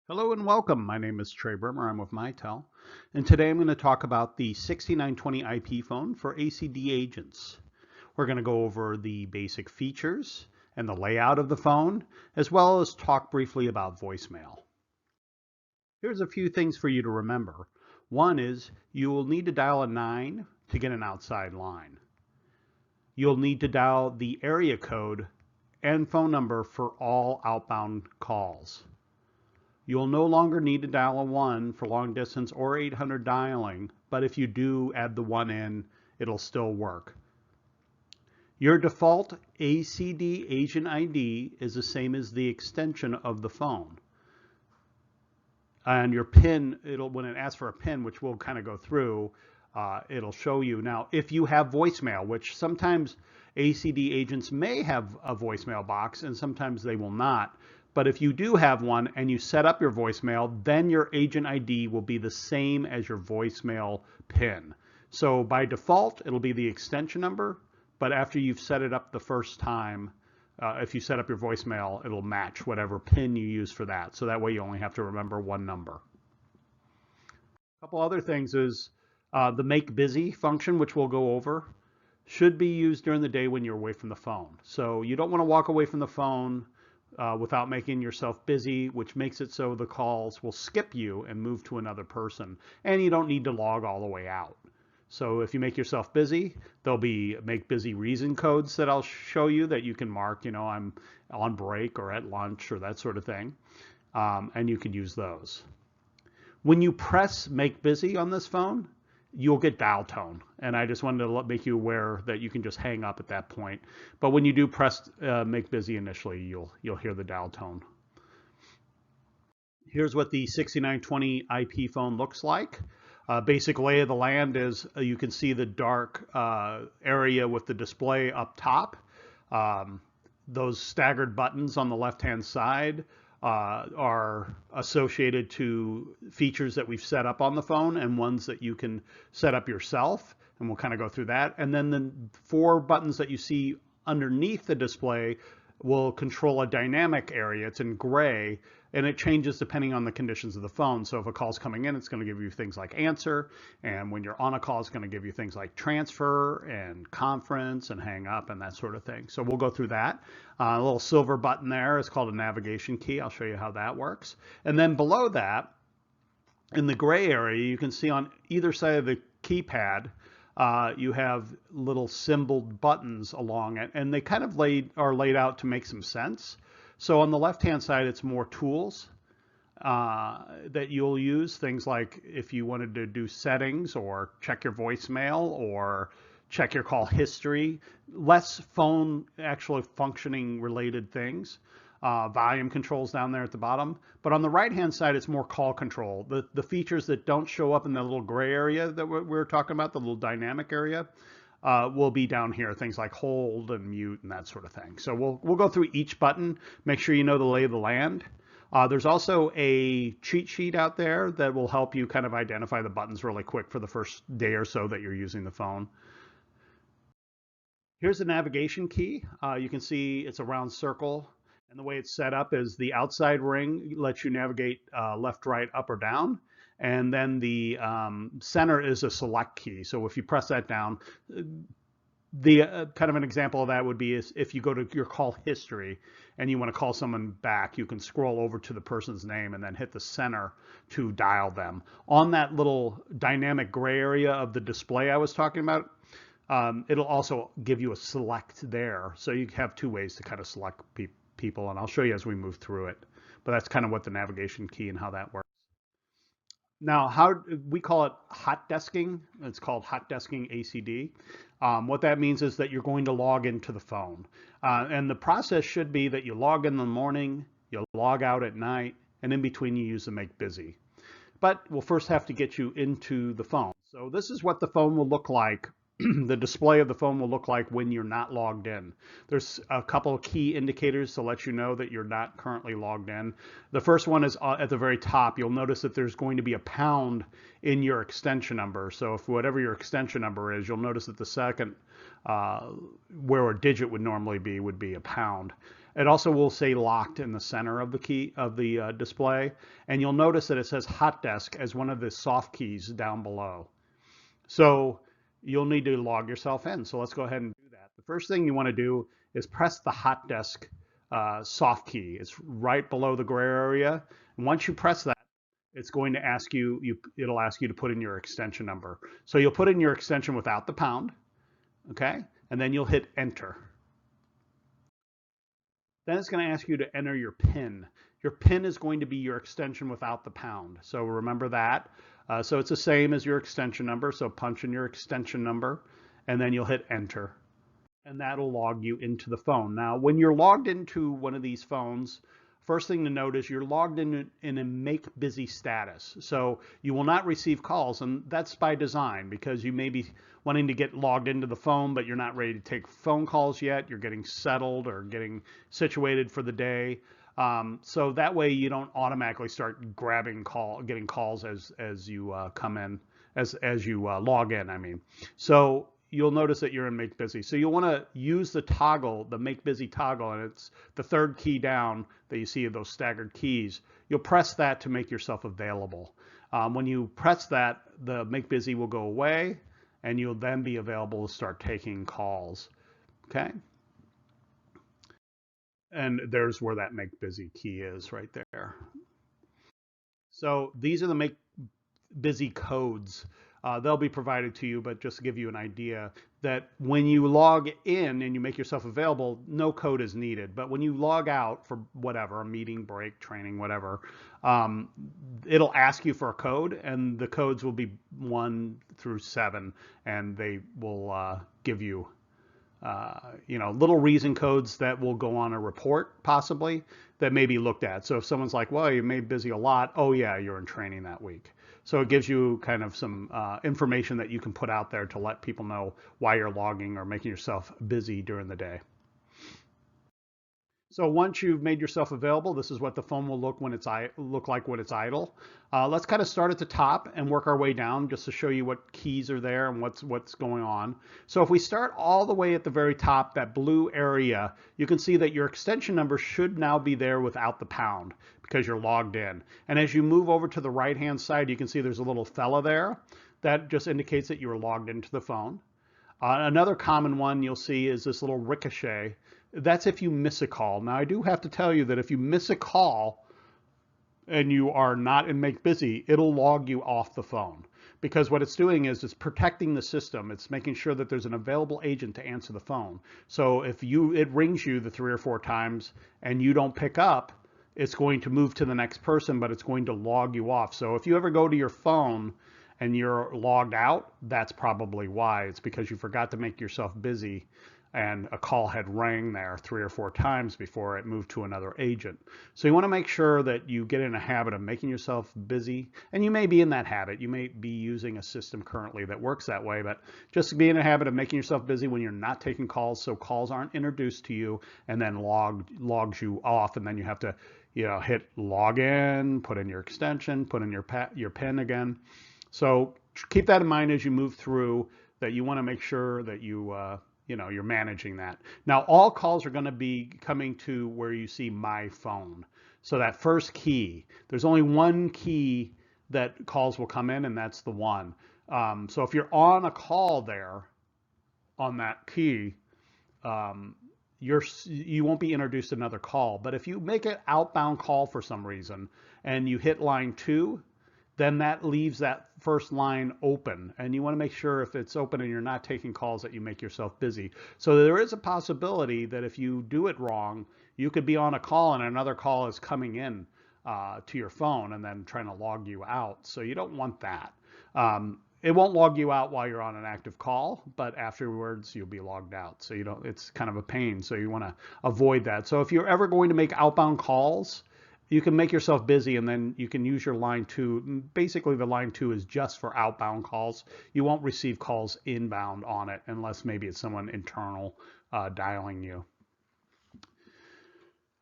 Hello and welcome. My name is Trey Brimmer. I'm with Mitel. And today I'm going to talk about the 6920 IP phone for ACD agents. We're going to go over the basic features and the layout of the phone, as well as talk briefly about voicemail. Here's a few things for you to remember. One is you will need to dial a 9 to get an outside line. You'll need to dial the area code and phone number for all outbound calls. You'll no longer need to dial a 1 for long distance or 800 dialing, but if you do add the 1 in, it'll still work. Your default ACD Agent ID is the same as the extension of the phone. And your PIN, when it asks for a PIN, which we'll kind of go through, it'll show you. Now, if you have voicemail, which sometimes ACD agents may have a voicemail box and sometimes they will not, but if you do have one and you set up your voicemail, then your agent ID will be the same as your voicemail PIN. So by default, it'll be the extension number, but after you've set it up the first time, if you set up your voicemail, it'll match whatever PIN you use for that. So that way you only have to remember one number. A couple other things is the make busy function, which we'll go over, should be used during the day when you're away from the phone. So you don't want to walk away from the phone without making yourself busy, which makes it so the calls will skip you and move to another person. And you don't need to log all the way out. So if you make yourself busy, there'll be make busy reason codes that I'll show you that you can mark, I'm on break or at lunch or that sort of thing. And you can use those. When you press make busy on this phone, you'll get dial tone. And I just wanted to make you aware that you can just hang up at that point. But when you do press make busy initially, you'll hear the dial tone. Here's what the 6920 IP phone looks like. Basic lay of the land is you can see the dark area with the display up top. Those staggered buttons on the left-hand side are associated to features that we've set up on the phone and ones that you can set up yourself, and we'll kind of go through that. And then the 4 buttons that you see underneath the display will control a dynamic area. It's in gray, and it changes depending on the conditions of the phone. So if a call's coming in, it's going to give you things like answer, and when you're on a call, it's going to give you things like transfer and conference and hang up and that sort of thing. So we'll go through that. A little silver button there is called a navigation key. I'll show you how that works. And then below that, in the gray area, you can see on either side of the keypad, you have little symboled buttons along it, and they kind of are laid out to make some sense. So on the left-hand side, it's more tools that you'll use. Things like if you wanted to do settings or check your voicemail or check your call history, less phone actually functioning related things. Volume controls down there at the bottom. But on the right-hand side, it's more call control. The features that don't show up in the little gray area that we're talking about, the little dynamic area, will be down here. Things like hold and mute and that sort of thing. So we'll go through each button, make sure you know the lay of the land. There's also a cheat sheet out there that will help you kind of identify the buttons really quick for the first day or so that you're using the phone. Here's the navigation key. You can see it's a round circle. And the way it's set up is the outside ring lets you navigate left, right, up, or down. And then the center is a select key. So if you press that down, the kind of an example of that would be is if you go to your call history and you want to call someone back, you can scroll over to the person's name and then hit the center to dial them. On that little dynamic gray area of the display I was talking about, it'll also give you a select there. So you have 2 ways to kind of select people, and I'll show you as we move through it. But that's kind of what the navigation key and how that works. Now, how we call it hot desking. It's called hot desking ACD. What that means is that you're going to log into the phone. And the process should be that you log in the morning, you log out at night, and in between you use the make busy. But we'll first have to get you into the phone. So this is what the phone will look like. The display of the phone will look like when you're not logged in. There's a couple of key indicators to let you know that you're not currently logged in. The first one is at the very top. You'll notice that there's going to be a pound in your extension number. So if whatever your extension number is, you'll notice that the second where a digit would normally be would be a pound. It also will say locked in the center of the key of the display, and you'll notice that it says hot desk as one of the soft keys down below. So you'll need to log yourself in. So let's go ahead and do that. The first thing you want to do is press the hot desk soft key. It's right below the gray area. And once you press that, it's going to ask you, it'll ask you to put in your extension number. So you'll put in your extension without the pound, okay? And then you'll hit enter. Then it's going to ask you to enter your PIN. Your PIN is going to be your extension without the pound. So remember that. So it's the same as your extension number. So punch in your extension number and then you'll hit enter. And that'll log you into the phone. Now, when you're logged into one of these phones, first thing to note is you're logged in a make busy status. So you will not receive calls, and that's by design because you may be wanting to get logged into the phone, but you're not ready to take phone calls yet. You're getting settled or getting situated for the day. So that way you don't automatically start getting calls as you come in, as you log in, I mean. So you'll notice that you're in Make Busy. So you'll want to use the toggle, the Make Busy toggle, and it's the third key down that you see of those staggered keys. You'll press that to make yourself available. When you press that, the Make Busy will go away, and you'll then be available to start taking calls. Okay? And there's where that Make Busy key is right there. So these are the Make Busy codes. They'll be provided to you, but just to give you an idea that when you log in and you make yourself available, no code is needed. But when you log out for whatever, a meeting, break, training, whatever, it'll ask you for a code, and the codes will be 1 through 7, and they will give you little reason codes that will go on a report possibly that may be looked at. So if someone's like, well, you made busy a lot. Oh yeah, you're in training that week. So it gives you kind of some information that you can put out there to let people know why you're logging or making yourself busy during the day. So once you've made yourself available, this is what the phone will look like when it's idle. Let's kind of start at the top and work our way down just to show you what keys are there and what's going on. So if we start all the way at the very top, that blue area, you can see that your extension number should now be there without the pound because you're logged in. And as you move over to the right-hand side, you can see there's a little fella there. That just indicates that you were logged into the phone. Another common one you'll see is this little ricochet. That's if you miss a call. Now, I do have to tell you that if you miss a call and you are not in Make Busy, it'll log you off the phone. Because what it's doing is it's protecting the system. It's making sure that there's an available agent to answer the phone. So if it rings you the 3 or 4 times and you don't pick up, it's going to move to the next person, but it's going to log you off. So if you ever go to your phone and you're logged out, that's probably why. It's because you forgot to make yourself busy and a call had rang there 3 or 4 times before it moved to another agent. So you want to make sure that you get in a habit of making yourself busy, and you may be in that habit. You may be using a system currently that works that way, but just be in a habit of making yourself busy when you're not taking calls, so calls aren't introduced to you and then logs you off, and then you have to hit log in, put in your extension, put in your PIN again. So keep that in mind as you move through, that you want to make sure that you're managing that. Now, all calls are going to be coming to where you see My Phone. So that first key, there's only one key that calls will come in, and that's the 1. So if you're on a call there on that key, you won't be introduced to another call. But if you make an outbound call for some reason and you hit line 2, then that leaves that first line open. And you want to make sure if it's open and you're not taking calls that you make yourself busy. So there is a possibility that if you do it wrong, you could be on a call and another call is coming in to your phone and then trying to log you out. So you don't want that. It won't log you out while you're on an active call, but afterwards you'll be logged out. So it's kind of a pain. So you want to avoid that. So if you're ever going to make outbound calls, you can make yourself busy and then you can use your line 2. Basically, the line 2 is just for outbound calls. You won't receive calls inbound on it unless maybe it's someone internal dialing you.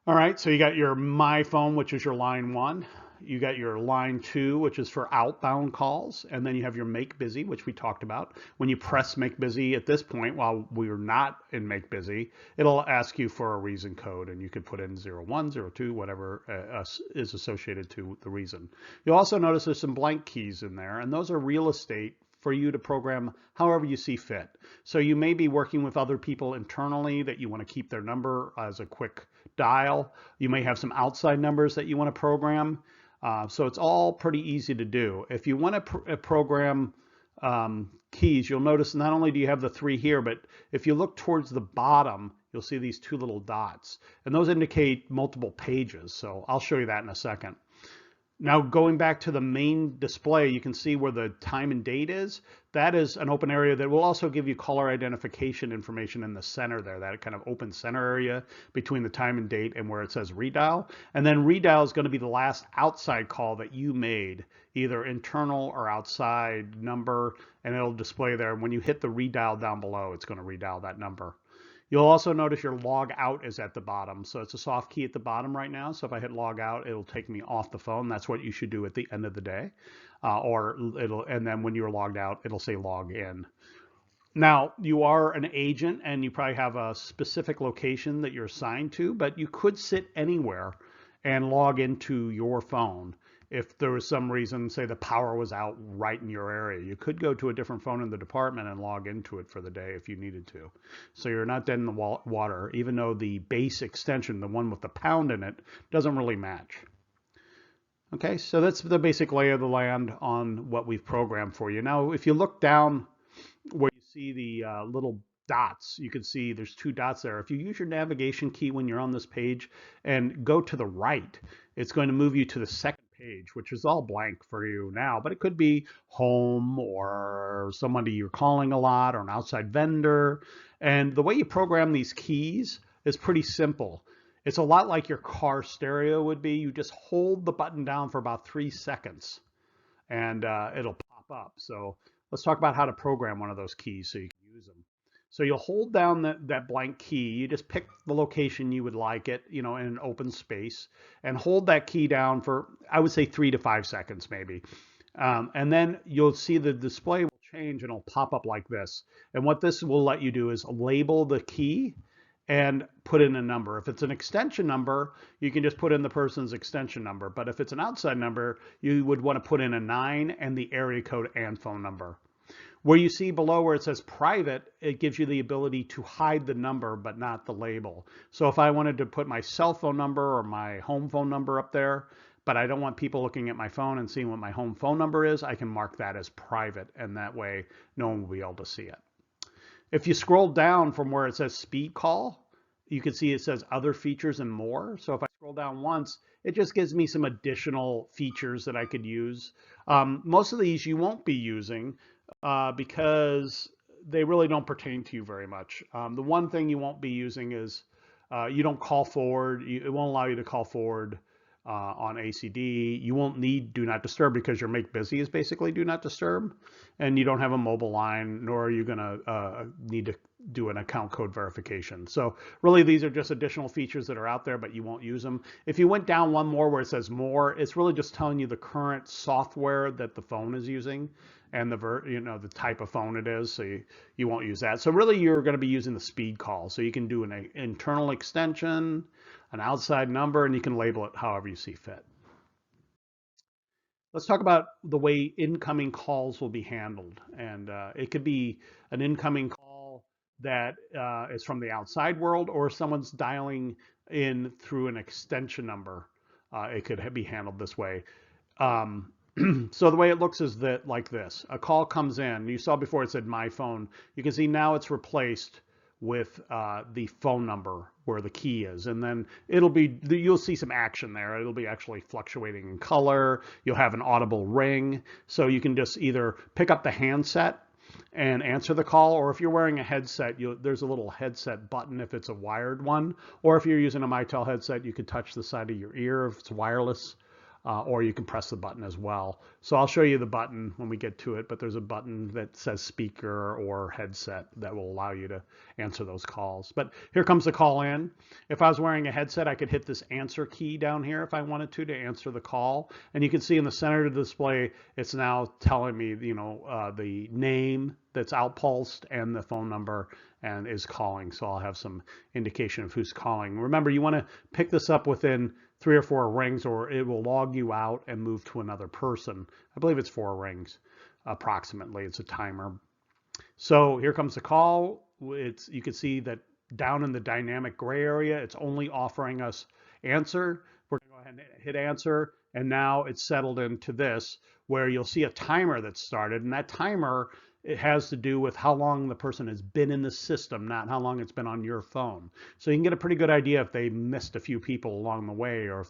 All right, so you got your My Phone, which is your line 1. you got your line 2, which is for outbound calls, and then you have your make busy, which we talked about. When you press make busy at this point, while we're not in make busy, it'll ask you for a reason code, and you could put in 01, 02, whatever is associated to the reason. You'll also notice there's some blank keys in there, and those are real estate for you to program however you see fit. So you may be working with other people internally that you want to keep their number as a quick dial. You may have some outside numbers that you want to program. So it's all pretty easy to do. If you want to program keys, you'll notice not only do you have the 3 here, but if you look towards the bottom, you'll see these 2 little dots, and those indicate multiple pages. So I'll show you that in a second. Now going back to the main display, you can see where the time and date is. That is an open area that will also give you caller identification information in the center there, that kind of open center area between the time and date and where it says redial. And then redial is going to be the last outside call that you made, either internal or outside number, and it'll display there. When you hit the redial down below, it's going to redial that number. You'll also notice your log out is at the bottom. So it's a soft key at the bottom right now. So if I hit log out, it'll take me off the phone. That's what you should do at the end of the day. And then when you're logged out, it'll say log in. Now, you are an agent and you probably have a specific location that you're assigned to, but you could sit anywhere and log into your phone. If there was some reason, say the power was out right in your area, you could go to a different phone in the department and log into it for the day if you needed to. So you're not dead in the water, even though the base extension, the one with the pound in it, doesn't really match. Okay, so that's the basic lay of the land on what we've programmed for you. Now, if you look down where you see the little dots, you can see there's 2 dots there. If you use your navigation key when you're on this page and go to the right, it's going to move you to the second page, which is all blank for you now, but it could be home or somebody you're calling a lot or an outside vendor. And the way you program these keys is pretty simple. It's a lot like your car stereo would be. You just hold the button down for about 3 seconds and it'll pop up. So let's talk about how to program one of those keys so you can use them. So you'll hold down that blank key. You just pick the location you would like it, in an open space, and hold that key down for, I would say, 3 to 5 seconds maybe. And then you'll see the display will change and it'll pop up like this. And what this will let you do is label the key and put in a number. If it's an extension number, you can just put in the person's extension number. But if it's an outside number, you would want to put in a 9 and the area code and phone number. Where you see below where it says private, it gives you the ability to hide the number, but not the label. So if I wanted to put my cell phone number or my home phone number up there, but I don't want people looking at my phone and seeing what my home phone number is, I can mark that as private, and that way no one will be able to see it. If you scroll down from where it says speed call, you can see it says other features and more. So if I scroll down once, it just gives me some additional features that I could use. Most of these you won't be using because they really don't pertain to you very much. The one thing you won't be using is you don't call forward. It won't allow you to call forward on ACD. You won't need do not disturb because your make busy is basically do not disturb, and you don't have a mobile line, nor are you going to need to do an account code verification. So really these are just additional features that are out there, but you won't use them. If you went down one more where it says more, it's really just telling you the current software that the phone is using and the type of phone it is, so you won't use that. So really you're going to be using the speed call. So you can do an internal extension, an outside number, and you can label it however you see fit. Let's talk about the way incoming calls will be handled. And it could be an incoming call that is from the outside world, or someone's dialing in through an extension number. It could be handled this way. So the way it looks is that like this. A call comes in. You saw before it said my phone. You can see now it's replaced with the phone number where the key is, and then you'll see some action there. It'll be actually fluctuating in color. You'll have an audible ring, so you can just either pick up the handset and answer the call, or if you're wearing a headset, there's a little headset button if it's a wired one, or if you're using a Mitel headset, you could touch the side of your ear if it's wireless. or you can press the button as well. So I'll show you the button when we get to it, but there's a button that says speaker or headset that will allow you to answer those calls. But here comes the call in. If I was wearing a headset, I could hit this answer key down here if I wanted to answer the call. And you can see in the center of the display, it's now telling me, the name that's outpulsed and the phone number and is calling. So I'll have some indication of who's calling. Remember, you want to pick this up within 3 or 4 rings or it will log you out and move to another person. I believe it's 4 rings approximately. It's a timer. So here comes the call. You can see that down in the dynamic gray area, it's only offering us answer. We're going to go ahead and hit answer. And now it's settled into this where you'll see a timer that's started. And that timer, it has to do with how long the person has been in the system, not how long it's been on your phone. So you can get a pretty good idea if they missed a few people along the way or if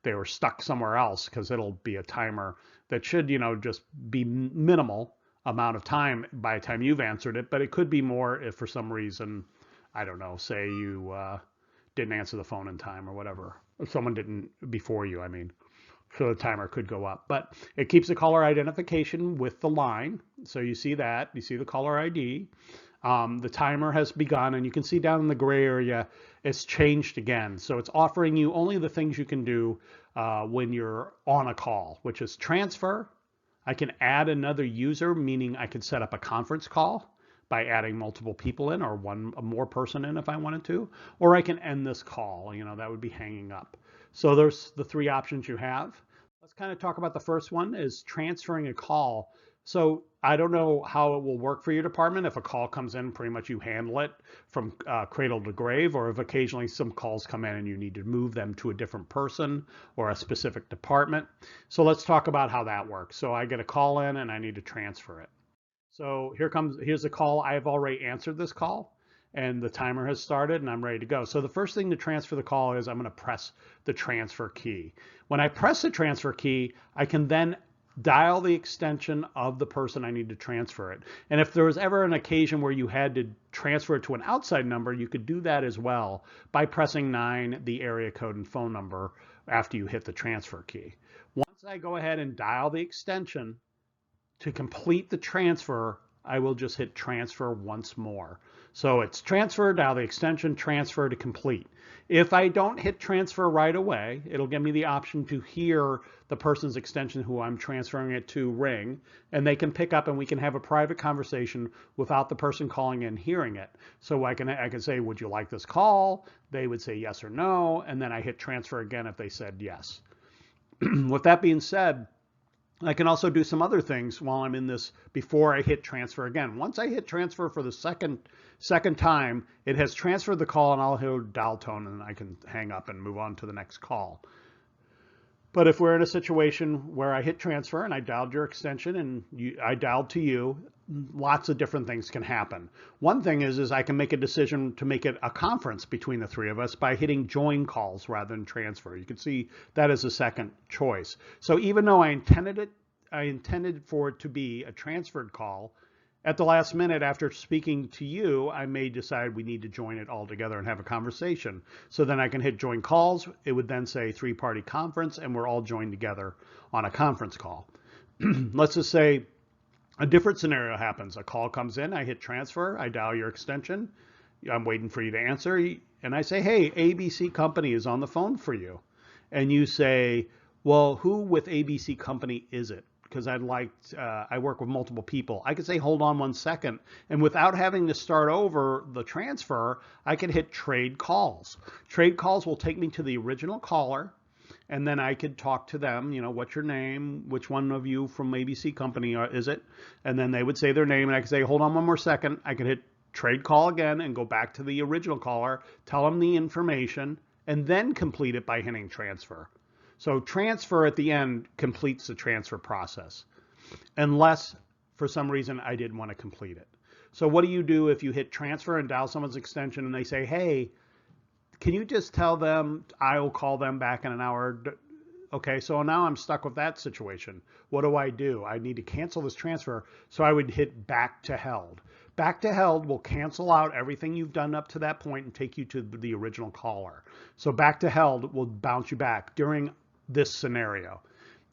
they were stuck somewhere else, because it'll be a timer that should, just be minimal amount of time by the time you've answered it. But it could be more if for some reason, I don't know, say you didn't answer the phone in time or whatever. Or someone didn't before you, I mean. So the timer could go up, but it keeps the caller identification with the line. So you see that, you see the caller ID. The timer has begun, and you can see down in the gray area, it's changed again. So it's offering you only the things you can do when you're on a call, which is transfer. I can add another user, meaning I could set up a conference call by adding multiple people in or one more person in if I wanted to, or I can end this call, that would be hanging up. So there's the 3 options you have. Let's kind of talk about the first one is transferring a call. So I don't know how it will work for your department. If a call comes in, pretty much you handle it from cradle to grave, or if occasionally some calls come in and you need to move them to a different person or a specific department. So let's talk about how that works. So I get a call in and I need to transfer it. So here's the call. I've already answered this call and the timer has started and I'm ready to go. So the first thing to transfer the call is I'm going to press the transfer key. When I press the transfer key, I can then dial the extension of the person I need to transfer it. And if there was ever an occasion where you had to transfer it to an outside number, you could do that as well by pressing 9, the area code and phone number after you hit the transfer key. Once I go ahead and dial the extension to complete the transfer, I will just hit transfer once more. So it's transfer, dial the extension, transfer to complete. If I don't hit transfer right away, it'll give me the option to hear the person's extension who I'm transferring it to ring, and they can pick up and we can have a private conversation without the person calling in hearing it. So I can say, would you like this call? They would say yes or no, and then I hit transfer again if they said yes. With that being said, I can also do some other things while I'm in this before I hit transfer again. Once I hit transfer for the second time, it has transferred the call and I'll hear dial tone and I can hang up and move on to the next call. But if we're in a situation where I hit transfer and I dialed your extension and I dialed to you, lots of different things can happen. One thing is I can make a decision to make it a conference between the 3 of us by hitting join calls rather than transfer. You can see that as a second choice. So even though I intended for it to be a transferred call, at the last minute after speaking to you, I may decide we need to join it all together and have a conversation. So then I can hit join calls. It would then say 3-party conference and we're all joined together on a conference call. Let's just say a different scenario happens. A call comes in, I hit transfer, I dial your extension. I'm waiting for you to answer. And I say, hey, ABC Company is on the phone for you. And you say, well, who with ABC Company is it? Because I work with multiple people. I could say, hold on 1 second. And without having to start over the transfer, I can hit trade calls. Trade calls will take me to the original caller. And then I could talk to them, what's your name? Which one of you from ABC Company is it? And then they would say their name and I could say, hold on 1 more second. I could hit trade call again and go back to the original caller, tell them the information, and then complete it by hitting transfer. So transfer at the end completes the transfer process, unless for some reason I didn't want to complete it. So what do you do if you hit transfer and dial someone's extension and they say, hey, can you just tell them I'll call them back in an hour? Okay, so now I'm stuck with that situation. What do? I need to cancel this transfer. So I would hit back to held. Back to held will cancel out everything you've done up to that point and take you to the original caller. So back to held will bounce you back. During this scenario.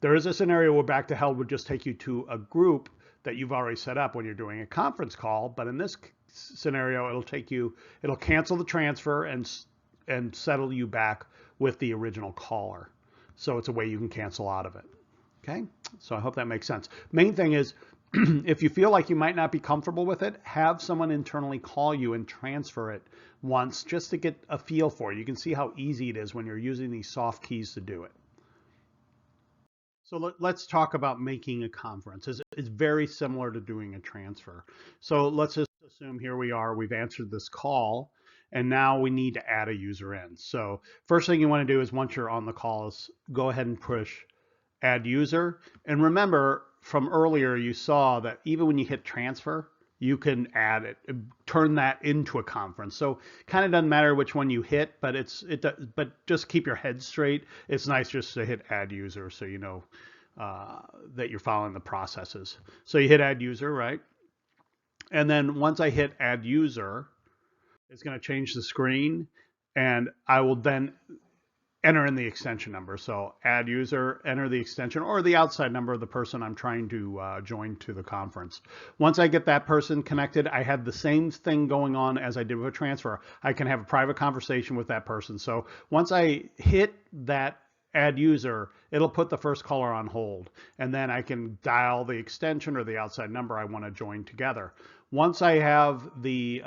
There is a scenario where back to held would just take you to a group that you've already set up when you're doing a conference call, but in this scenario, it'll cancel the transfer and settle you back with the original caller. So it's a way you can cancel out of it. Okay, so I hope that makes sense. Main thing is, if you feel like you might not be comfortable with it, have someone internally call you and transfer it once just to get a feel for it. You can see how easy it is when you're using these soft keys to do it. So let's talk about making a conference. It's very similar to doing a transfer. So let's just assume here we are, we've answered this call, and now we need to add a user in. So first thing you want to do is once you're on the call is go ahead and push add user. And remember from earlier, you saw that even when you hit transfer, you can add it, turn that into a conference. So kind of doesn't matter which one you hit, but but just keep your head straight. It's nice just to hit add user so you know that you're following the processes. So you hit add user, right? And then once I hit add user, it's going to change the screen, and I will then enter in the extension number. So add user, enter the extension or the outside number of the person I'm trying to join to the conference. Once I get that person connected, I have the same thing going on as I did with a transfer. I can have a private conversation with that person. So once I hit that add user, it'll put the first caller on hold, and then I can dial the extension or the outside number I want to join together. Once I have the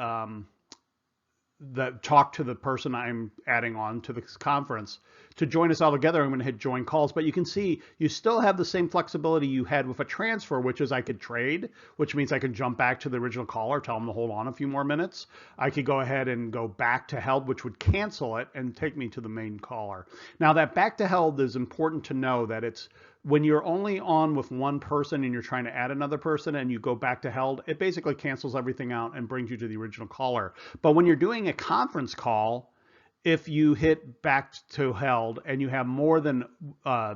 talk to the person I'm adding on to this conference to join us all together, I'm going to hit join calls. But you can see you still have the same flexibility you had with a transfer, which is I could trade, which means I can jump back to the original caller, tell them to hold on a few more minutes. I could go ahead and go back to held, which would cancel it and take me to the main caller. Now that back to held is important to know that it's when you're only on with one person and you're trying to add another person and you go back to held, it basically cancels everything out and brings you to the original caller. But when you're doing a conference call, if you hit back to held and you have more than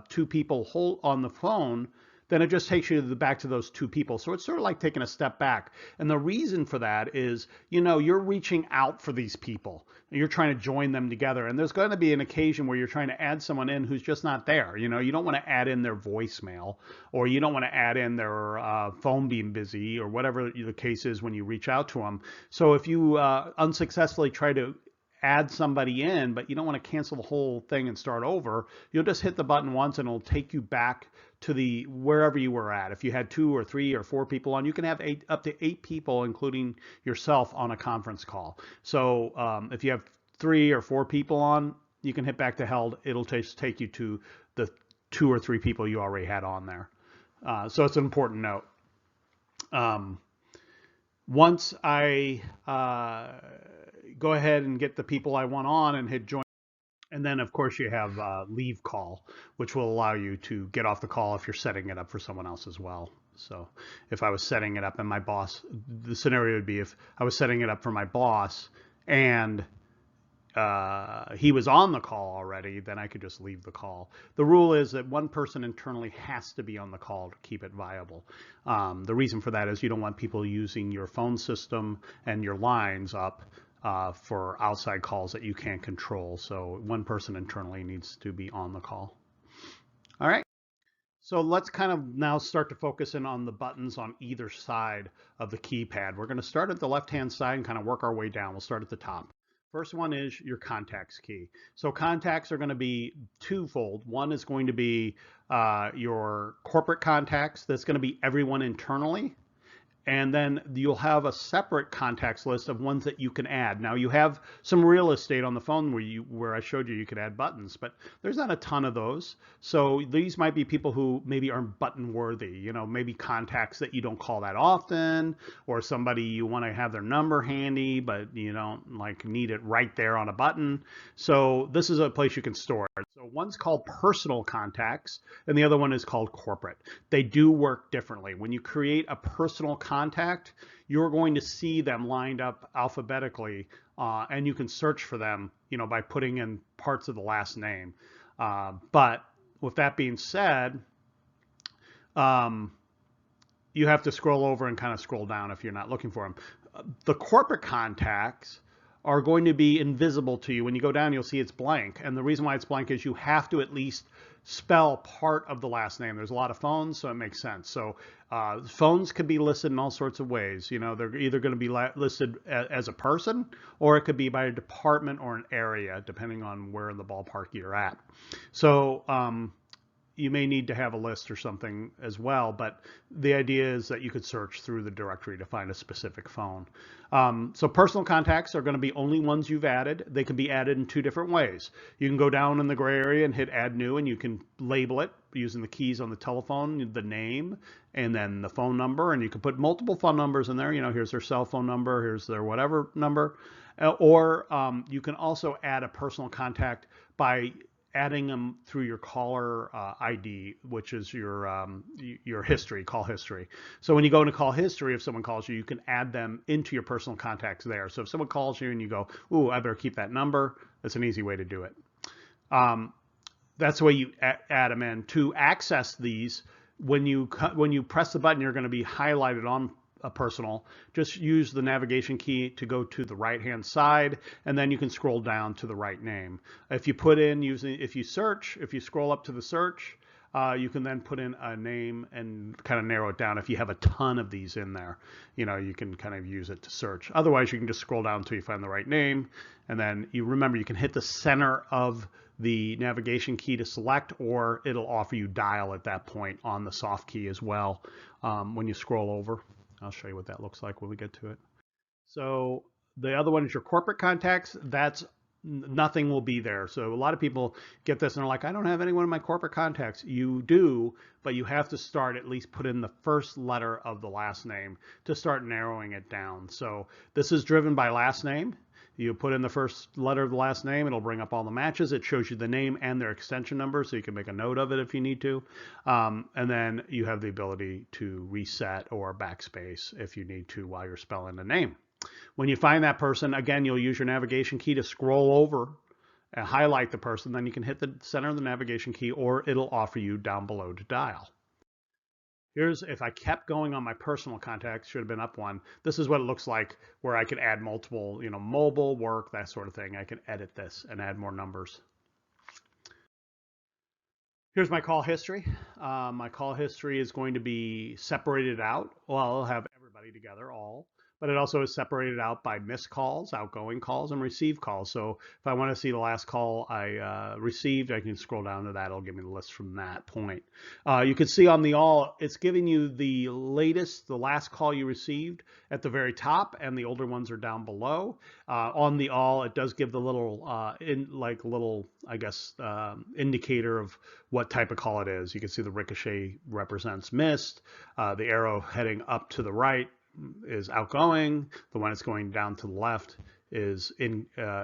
two people hold on the phone, then it just takes you to back to those two people. So it's sort of like taking a step back. And the reason for that is, you know, you're reaching out for these people. You're trying to join them together. And there's going to be an occasion where you're trying to add someone in who's just not there. You know, you don't want to add in their voicemail, or you don't want to add in their phone being busy, or whatever the case is when you reach out to them. So if you unsuccessfully try to add somebody in, but you don't want to cancel the whole thing and start over, you'll just hit the button once and it'll take you back to the wherever you were at. If you had 2 or 3 or 4 people on, you can have up to 8 people, including yourself, on a conference call. So if you have 3 or 4 people on, you can hit back to held. It'll just take you to the 2 or 3 people you already had on there. So it's an important note. Once I go ahead and get the people I want on and hit join, and then of course you have leave call, which will allow you to get off the call if you're setting it up for someone else as well. So if I was setting it up and my boss, the scenario would be if I was setting it up for my boss and he was on the call already, then I could just leave the call. The rule is that one person internally has to be on the call to keep it viable. The reason for that is you don't want people using your phone system and your lines up for outside calls that you can't control. So one person internally needs to be on the call. All right. So let's kind of now start to focus in on the buttons on either side of the keypad. We're going to start at the left-hand side and kind of work our way down. We'll start at the top. First one is your contacts key. So contacts are going to be twofold. One is going to be your corporate contacts. That's going to be everyone internally. And then you'll have a separate contacts list of ones that you can add. Now you have some real estate on the phone where I showed you could add buttons, but there's not a ton of those. So these might be people who maybe aren't button worthy, you know, maybe contacts that you don't call that often, or somebody you want to have their number handy, but you don't like need it right there on a button. So this is a place you can store it. So one's called personal contacts and the other one is called corporate. They do work differently. When you create a personal contact, you're going to see them lined up alphabetically, and you can search for them, you know, by putting in parts of the last name. But with that being said, you have to scroll over and kind of scroll down if you're not looking for them. The corporate contacts are going to be invisible to you. When you go down, you'll see it's blank. And the reason why it's blank is you have to at least spell part of the last name. There's a lot of phones, so it makes sense. So phones could be listed in all sorts of ways. You know, they're either going to be listed as a person, or it could be by a department or an area, depending on where in the ballpark you're at. So you may need to have a list or something as well, but the idea is that you could search through the directory to find a specific phone. So personal contacts are going to be only ones you've added. They can be added in two different ways. You can go down in the gray area and hit add new, and you can label it using the keys on the telephone, the name, and then the phone number, and you can put multiple phone numbers in there. You know, here's their cell phone number, here's their whatever number. Or you can also add a personal contact by adding them through your caller ID, which is your history, call history. So when you go into call history, if someone calls you, you can add them into your personal contacts there. So if someone calls you and you go, ooh, I better keep that number, that's an easy way to do it. That's the way you add them in. To access these, when you press the button, you're going to be highlighted on a personal. Just use the navigation key to go to the right hand side, and then you can scroll down to the right name. If you put in if you scroll up to the search, you can then put in a name and kind of narrow it down. If you have a ton of these in there, you know, you can kind of use it to search. Otherwise, you can just scroll down until you find the right name, and then you remember you can hit the center of the navigation key to select, or it'll offer you dial at that point on the soft key as well when you scroll over. I'll show you what that looks like when we get to it. So the other one is your corporate contacts. That's nothing will be there. So a lot of people get this and they're like, I don't have anyone in my corporate contacts. You do, but you have to start at least put in the first letter of the last name to start narrowing it down. So this is driven by last name. You put in the first letter of the last name, it'll bring up all the matches. It shows you the name and their extension number, so you can make a note of it if you need to. And then you have the ability to reset or backspace if you need to while you're spelling the name. When you find that person, again, you'll use your navigation key to scroll over and highlight the person. Then you can hit the center of the navigation key, or it'll offer you down below to dial. Here's, if I kept going on my personal contacts, should have been up one. This is what it looks like where I could add multiple, you know, mobile, work, that sort of thing. I can edit this and add more numbers. Here's my call history. My call history is going to be separated out. Well, I'll have everybody together, all. But it also is separated out by missed calls, outgoing calls, and received calls. So if I want to see the last call I received, I can scroll down to that. It'll give me the list from that point. You can see on the all, it's giving you the latest, the last call you received at the very top, and the older ones are down below. On the all, it does give the little, I guess, indicator of what type of call it is. You can see the ricochet represents missed. The arrow heading up to the right is outgoing. The one that's going down to the left is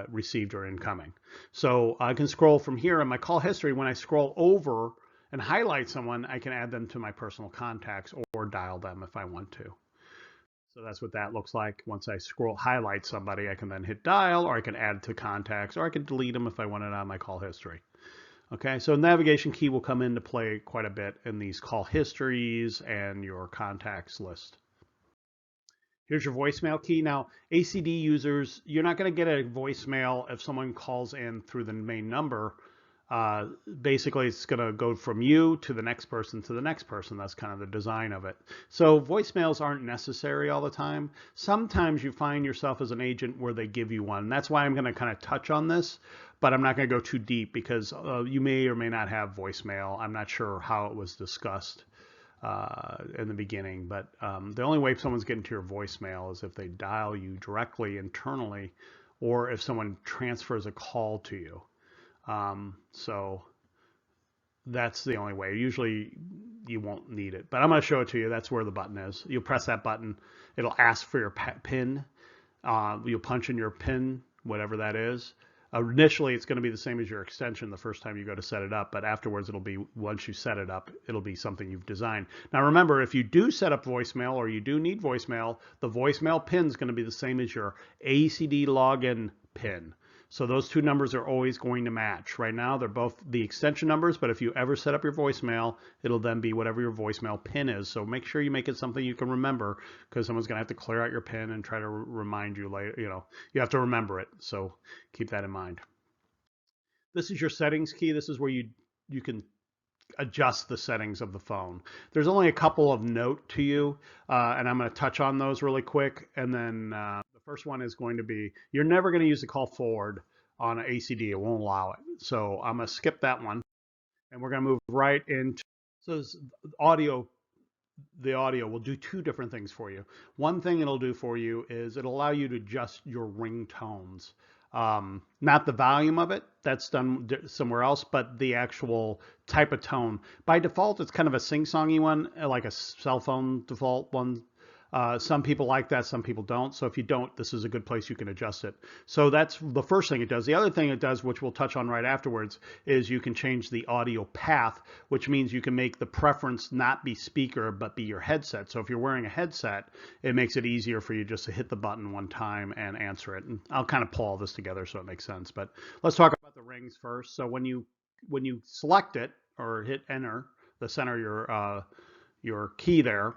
received or incoming. So I can scroll from here in my call history. When I scroll over and highlight someone, I can add them to my personal contacts or dial them if I want to. So that's what that looks like. Once I highlight somebody, I can then hit dial, or I can add to contacts, or I can delete them if I want it on my call history. Okay, so navigation key will come into play quite a bit in these call histories and your contacts list. Here's your voicemail key. Now, ACD users, you're not going to get a voicemail if someone calls in through the main number. Basically, it's going to go from you to the next person to the next person. That's kind of the design of it. So voicemails aren't necessary all the time. Sometimes you find yourself as an agent where they give you one. That's why I'm going to kind of touch on this, but I'm not going to go too deep because you may or may not have voicemail. I'm not sure how it was discussed in the beginning, but the only way someone's getting to your voicemail is if they dial you directly internally, or if someone transfers a call to you. So that's the only way. Usually you won't need it, but I'm going to show it to you. That's where the button is. You'll press that button. It'll ask for your PIN. You'll punch in your PIN, whatever that is. Initially, it's going to be the same as your extension the first time you go to set it up, but afterwards it'll be, once you set it up, it'll be something you've designed. Now remember, if you do set up voicemail or you do need voicemail, the voicemail PIN is going to be the same as your ACD login PIN. So those two numbers are always going to match. Right now, they're both the extension numbers, but if you ever set up your voicemail, it'll then be whatever your voicemail PIN is. So make sure you make it something you can remember, because someone's going to have to clear out your PIN and try to remind you later. You know, you have to remember it. So keep that in mind. This is your settings key. This is where you can adjust the settings of the phone. There's only a couple of note to you, and I'm going to touch on those really quick. And then the first one is going to be, you're never going to use the call forward on an ACD. It won't allow it. So I'm going to skip that one, and we're going to move right into, so this audio. The audio will do two different things for you. One thing it'll do for you is it'll allow you to adjust your ringtones. Not the volume of it, that's done somewhere else, but the actual type of tone. By default, it's kind of a sing-songy one, like a cell phone default one. Some people like that, some people don't. So if you don't, this is a good place you can adjust it. So that's the first thing it does. The other thing it does, which we'll touch on right afterwards, is you can change the audio path, which means you can make the preference not be speaker, but be your headset. So if you're wearing a headset, it makes it easier for you just to hit the button one time and answer it. And I'll kind of pull all this together so it makes sense. But let's talk about the rings first. So when you select it or hit enter, the center of your key there,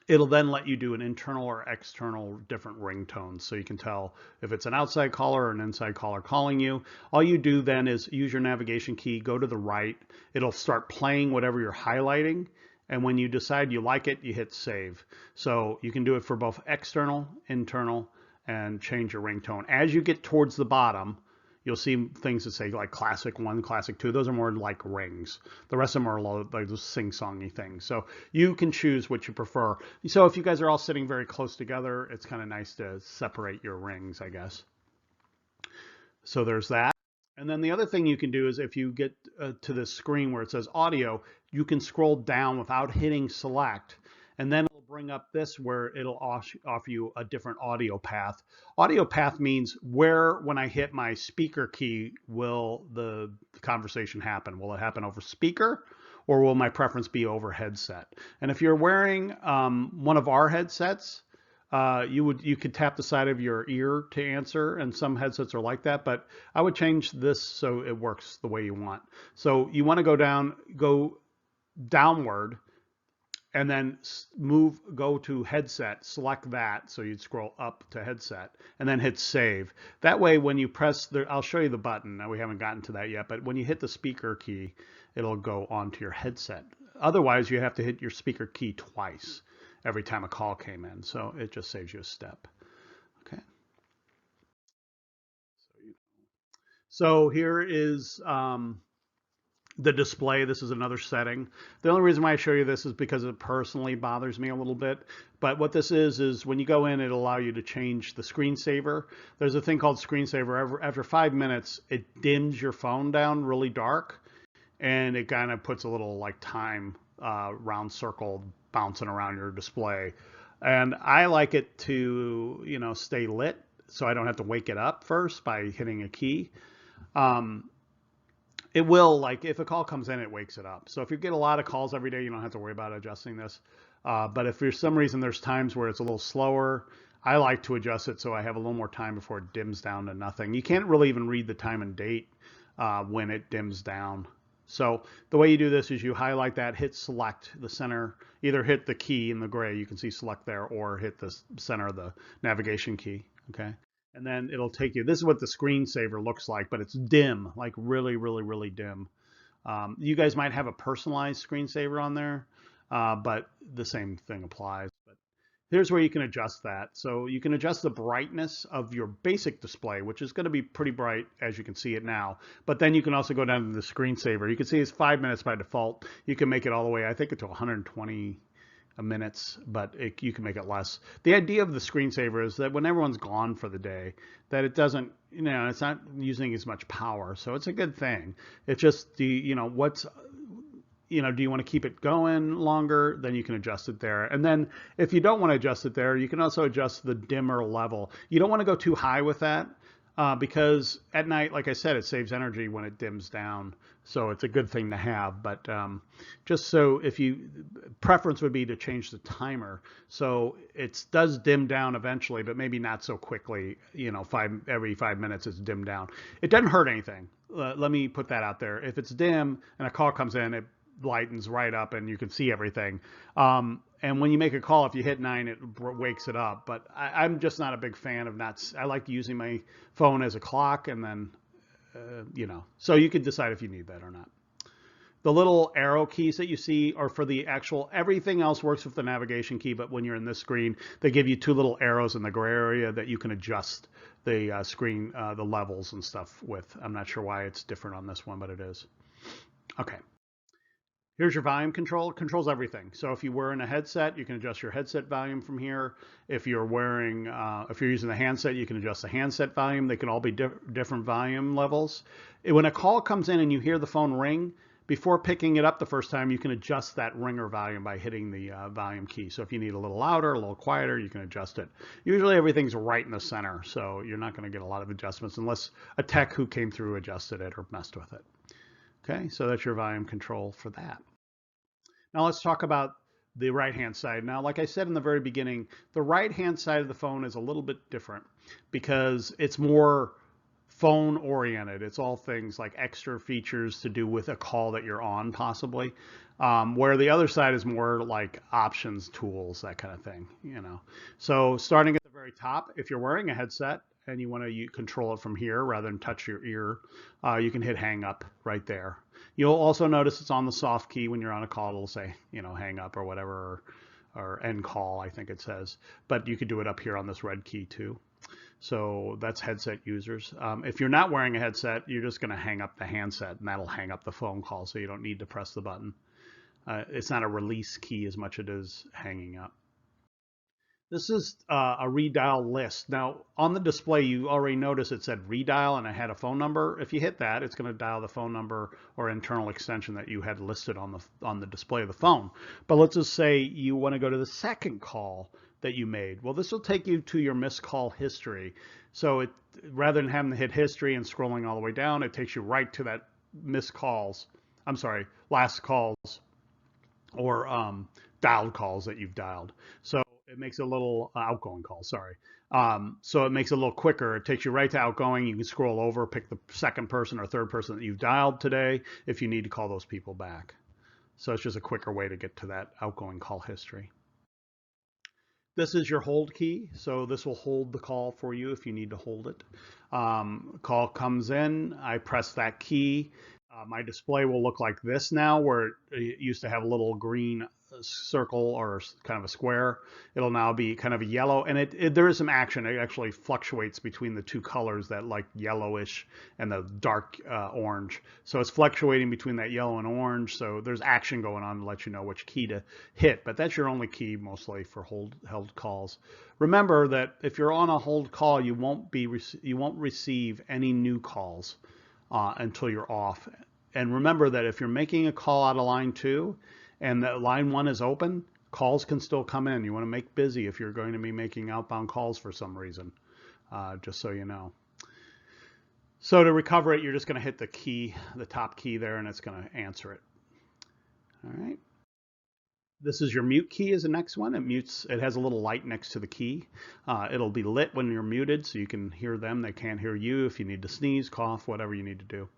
it'll then let you do an internal or external different ringtones. So you can tell if it's an outside caller or an inside caller calling you. All you do then is use your navigation key, go to the right. It'll start playing whatever you're highlighting. And when you decide you like it, you hit save. So you can do it for both external, internal, and change your ringtone. As you get towards the bottom, you'll see things that say like classic 1, classic 2. Those are more like rings. The rest of them are like those sing-songy things. So you can choose what you prefer. So if you guys are all sitting very close together, it's kind of nice to separate your rings, I guess. So there's that. And then the other thing you can do is if you get to the screen where it says audio, you can scroll down without hitting select. And then it'll bring up this where it'll offer you a different audio path. Audio path means where, when I hit my speaker key, will the conversation happen? Will it happen over speaker, or will my preference be over headset? And if you're wearing one of our headsets, you could tap the side of your ear to answer, and some headsets are like that, but I would change this so it works the way you want. So you want to go downward, and then go to headset, select that. So you'd scroll up to headset and then hit save. That way, when you press I'll show you the button. Now we haven't gotten to that yet, but when you hit the speaker key, it'll go onto your headset. Otherwise, you have to hit your speaker key twice every time a call came in. So it just saves you a step. Okay. So here is, the display. This is another setting. The only reason why I show you this is because it personally bothers me a little bit. But what this is when you go in, it'll allow you to change the screensaver. There's a thing called screensaver. After 5 minutes, it dims your phone down really dark, and it kind of puts a little like time round circle bouncing around your display. And I like it to, stay lit, so I don't have to wake it up first by hitting a key. It will, like if a call comes in, it wakes it up. So if you get a lot of calls every day, you don't have to worry about adjusting this. But if for some reason there's times where it's a little slower, I like to adjust it so I have a little more time before it dims down to nothing. You can't really even read the time and date when it dims down. So the way you do this is you highlight that, hit select the center, either hit the key in the gray, you can see select there, or hit the center of the navigation key, okay? And then it'll take you, this is what the screensaver looks like, but it's dim, like really, really, really dim. You guys might have a personalized screensaver on there, but the same thing applies. But here's where you can adjust that. So you can adjust the brightness of your basic display, which is going to be pretty bright as you can see it now. But then you can also go down to the screensaver. You can see it's 5 minutes by default. You can make it all the way, I think, to 120 minutes, but you can make it less. The idea of the screensaver is that when everyone's gone for the day, that it doesn't, it's not using as much power. So it's a good thing. It's just do you want to keep it going longer? Then you can adjust it there. And then if you don't want to adjust it there, you can also adjust the dimmer level. You don't want to go too high with that because at night, like I said, it saves energy when it dims down. So it's a good thing to have. But just so preference would be to change the timer. So it does dim down eventually, but maybe not so quickly. Every 5 minutes it's dimmed down. It doesn't hurt anything. Let me put that out there. If it's dim and a call comes in, it lightens right up and you can see everything. And when you make a call, if you hit 9, it wakes it up. But I'm just not a big fan of I like using my phone as a clock, and then, so you can decide if you need that or not. The little arrow keys that you see are for the actual, everything else works with the navigation key, but when you're in this screen, they give you two little arrows in the gray area that you can adjust the screen, the levels and stuff with. I'm not sure why it's different on this one, but it is. Okay. Here's your volume control. It controls everything. So if you're wearing a headset, you can adjust your headset volume from here. If you're wearing, if you're using the handset, you can adjust the handset volume. They can all be different volume levels. When a call comes in and you hear the phone ring, before picking it up the first time, you can adjust that ringer volume by hitting the volume key. So if you need a little louder, a little quieter, you can adjust it. Usually everything's right in the center, so you're not going to get a lot of adjustments unless a tech who came through adjusted it or messed with it. Okay, so that's your volume control for that. Now let's talk about the right-hand side. Now, like I said in the very beginning, the right-hand side of the phone is a little bit different because it's more phone oriented. It's all things like extra features to do with a call that you're on possibly, where the other side is more like options, tools, that kind of thing, you know. So starting at the very top, if you're wearing a headset and you want to control it from here rather than touch your ear, you can hit hang up right there. You'll also notice it's on the soft key. When you're on a call, it'll say, you know, hang up or whatever, or end call, I think it says. But you could do it up here on this red key too. So that's headset users. If you're not wearing a headset, you're just going to hang up the handset, and that'll hang up the phone call, so you don't need to press the button. It's not a release key as much as it is hanging up. This is a redial list. Now, on the display, you already noticed it said redial and it had a phone number. If you hit that, it's going to dial the phone number or internal extension that you had listed on the display of the phone. But let's just say you want to go to the second call that you made. Well, this will take you to your missed call history. So rather than having to hit history and scrolling all the way down, it takes you right to that missed calls. I'm sorry, last calls or dialed calls that you've dialed. So it makes a little outgoing call, sorry. So it makes it a little quicker. It takes you right to outgoing. You can scroll over, pick the second person or third person that you've dialed today if you need to call those people back. So it's just a quicker way to get to that outgoing call history. This is your hold key. So this will hold the call for you if you need to hold it. Call comes in, I press that key. My display will look like this now, where it used to have a little green circle or kind of a square. It'll now be kind of a yellow, and there is some action. It actually fluctuates between the two colors, that like yellowish and the dark orange. So it's fluctuating between that yellow and orange. So there's action going on to let you know which key to hit, but that's your only key mostly for held calls. Remember that if you're on a hold call, you won't receive any new calls until you're off. And remember that if you're making a call out of line 2 and that line 1 is open, calls can still come in. You want to make busy if you're going to be making outbound calls for some reason, just so you know. So to recover it, you're just going to hit the key, the top key there, and it's going to answer it. All right. This is your mute key is the next one. It mutes, it has a little light next to the key. It'll be lit when you're muted, so you can hear them. They can't hear you if you need to sneeze, cough, whatever you need to do.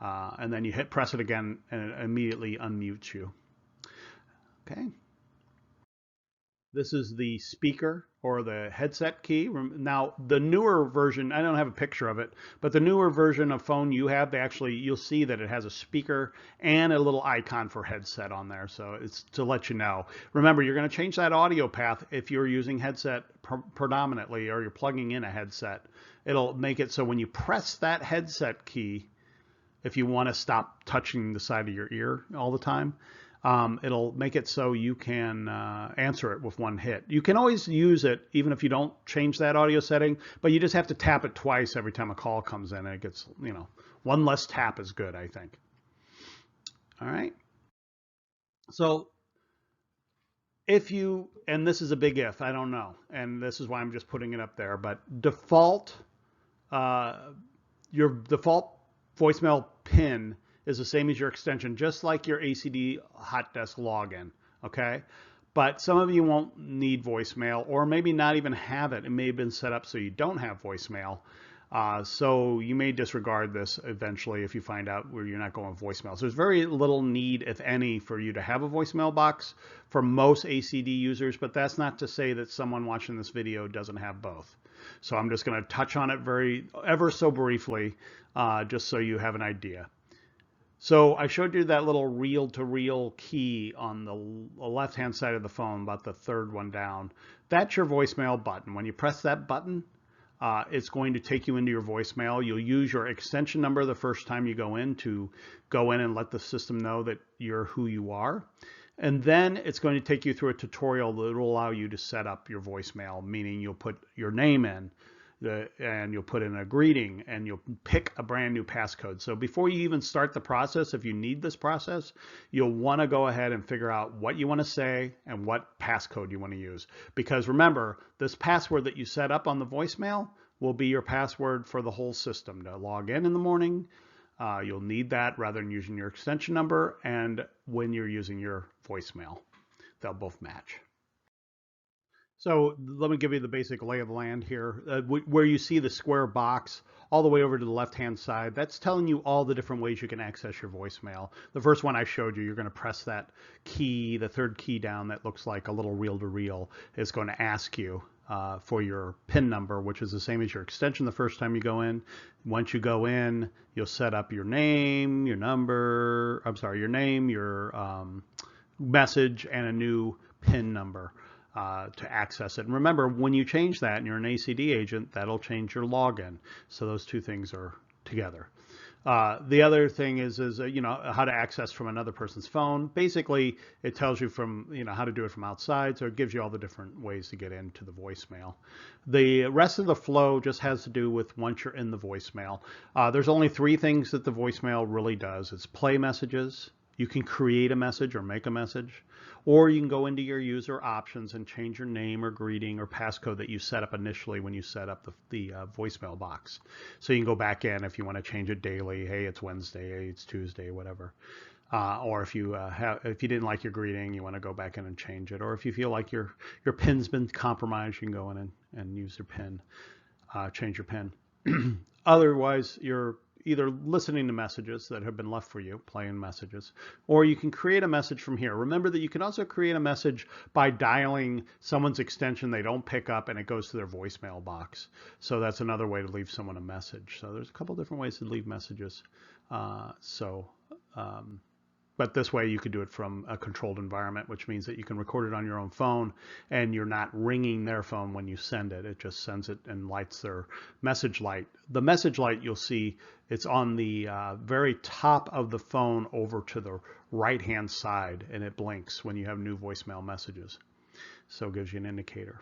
And then you press it again and it immediately unmutes you. Okay. This is the speaker or the headset key. Now, the newer version, I don't have a picture of it, but the newer version of phone you have, you'll see that it has a speaker and a little icon for headset on there. So it's to let you know. Remember, you're going to change that audio path if you're using headset predominantly or you're plugging in a headset. It'll make it so when you press that headset key, if you want to stop touching the side of your ear all the time, it'll make it so you can answer it with one hit. You can always use it even if you don't change that audio setting, but you just have to tap it twice every time a call comes in, and it gets, you know, one less tap is good, I think. All right. So if you, and this is a big if, I don't know, and this is why I'm just putting it up there, but default, your default voicemail pin is the same as your extension, just like your ACD hot desk login, okay? But some of you won't need voicemail, or maybe not even have it. It may have been set up so you don't have voicemail. So you may disregard this eventually if you find out where you're not going with voicemail. So there's very little need, if any, for you to have a voicemail box for most ACD users, but that's not to say that someone watching this video doesn't have both. So I'm just going to touch on it ever so briefly, just so you have an idea. So I showed you that little reel-to-reel key on the left-hand side of the phone, about the third one down. That's your voicemail button. When you press that button, it's going to take you into your voicemail. You'll use your extension number the first time you go in to go in and let the system know that you're who you are. And then it's going to take you through a tutorial that will allow you to set up your voicemail, meaning you'll put your name in and you'll put in a greeting and you'll pick a brand new passcode. So before you even start the process, if you need this process, you'll want to go ahead and figure out what you want to say and what passcode you want to use. Because remember, this password that you set up on the voicemail will be your password for the whole system. To log in the morning, you'll need that rather than using your extension number, and when you're using your voicemail, they'll both match. So let me give you the basic lay of the land here. Where you see the square box all the way over to the left-hand side, that's telling you all the different ways you can access your voicemail. The first one I showed you, you're going to press that key, the third key down that looks like a little reel-to-reel. It's going to ask you for your PIN number, which is the same as your extension the first time you go in. Once you go in, you'll set up your name, your number, your name, your message, and a new PIN number to access it. And remember, when you change that and you're an ACD agent, that'll change your login. So those two things are together. The other thing is how to access from another person's phone. Basically, it tells you from how to do it from outside, so it gives you all the different ways to get into the voicemail. The rest of the flow just has to do with once you're in the voicemail. There's only 3 things that the voicemail really does. It's play messages. You can create a message or make a message, or you can go into your user options and change your name or greeting or passcode that you set up initially when you set up the voicemail box. So you can go back in if you want to change it daily. Hey, it's Wednesday. Hey, it's Tuesday, whatever. Or if you didn't like your greeting, you want to go back in and change it. Or if you feel like your PIN's been compromised, you can go in and use your PIN, change your PIN. Otherwise, you're either listening to messages that have been left for you, playing messages, or you can create a message from here. Remember that you can also create a message by dialing someone's extension they don't pick up and it goes to their voicemail box. So that's another way to leave someone a message. So there's a couple different ways to leave messages. But this way you could do it from a controlled environment, which means that you can record it on your own phone and you're not ringing their phone when you send it. It just sends it and lights their message light. The message light, you'll see it's on the very top of the phone over to the right-hand side, and it blinks when you have new voicemail messages. So it gives you an indicator.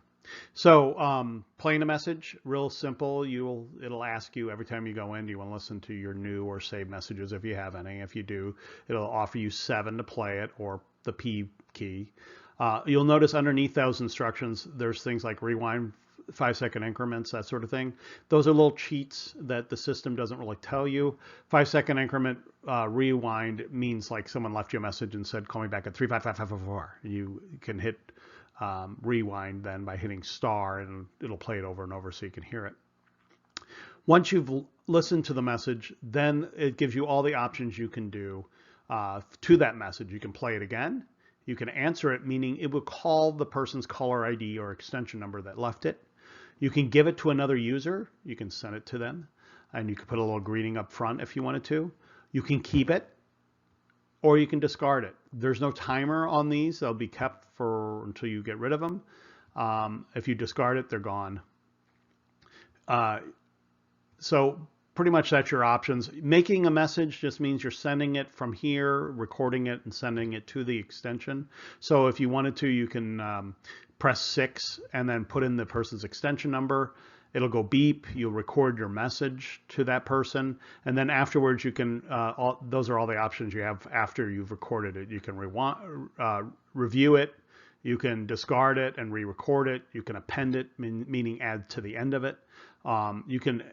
So playing a message, real simple. It'll ask you every time you go in, do you want to listen to your new or saved messages if you have any? If you do, it'll offer you 7 to play it, or the P key. You'll notice underneath those instructions, there's things like rewind, 5-second increments, that sort of thing. Those are little cheats that the system doesn't really tell you. 5-second increment rewind means like someone left you a message and said, call me back at 35554. You can hit rewind then by hitting star, and it'll play it over and over so you can hear it. Once you've listened to the message, then it gives you all the options you can do to that message. You can play it again. You can answer it, meaning it will call the person's caller ID or extension number that left it. You can give it to another user. You can send it to them, and you can put a little greeting up front if you wanted to. You can keep it, or you can discard it. There's no timer on these. They'll be kept for until you get rid of them. If you discard it, they're gone. So pretty much that's your options. Making a message just means you're sending it from here, recording it, and sending it to the extension. So if you wanted to, you can press 6 and then put in the person's extension number. It'll go beep. You'll record your message to that person, and then afterwards you can. Those are all the options you have after you've recorded it. You can review it. You can discard it and re-record it. You can append it, meaning add to the end of it. You can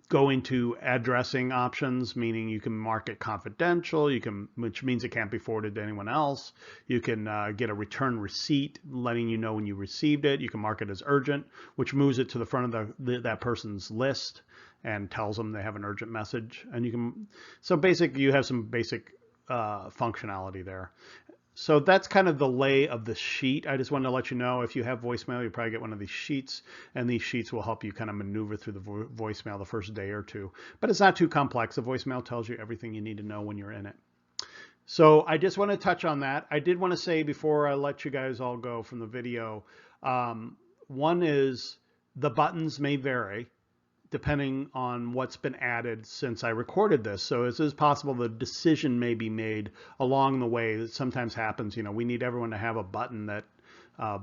go into addressing options, meaning you can mark it confidential, which means it can't be forwarded to anyone else. You can get a return receipt letting you know when you received it. You can mark it as urgent, which moves it to the front of that person's list and tells them they have an urgent message. And so basically you have some basic functionality there. So that's kind of the lay of the sheet. I just wanted to let you know, if you have voicemail, you probably get one of these sheets, and these sheets will help you kind of maneuver through the voicemail the first day or two. But it's not too complex. The voicemail tells you everything you need to know when you're in it. So I just want to touch on that. I did want to say before I let you guys all go from the video, one is the buttons may vary depending on what's been added since I recorded this. So it is possible the decision may be made along the way. That sometimes happens. You know, we need everyone to have a button that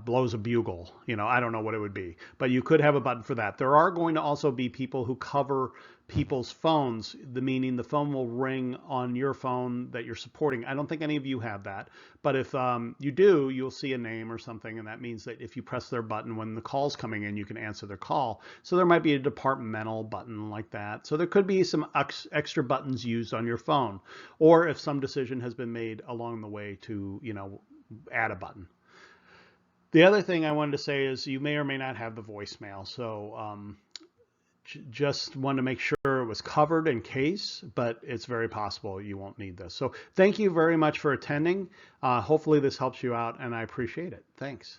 blows a bugle. You know, I don't know what it would be, but you could have a button for that. There are going to also be people who cover people's phones, the meaning the phone will ring on your phone that you're supporting. I don't think any of you have that, but if you do, you'll see a name or something, and that means that if you press their button when the call's coming in, you can answer their call. So there might be a departmental button like that. So there could be some extra buttons used on your phone, or if some decision has been made along the way to, you know, add a button. The other thing I wanted to say is you may or may not have the voicemail. So just want to make sure it was covered in case, but it's very possible you won't need this. So thank you very much for attending. Hopefully this helps you out, and I appreciate it. Thanks.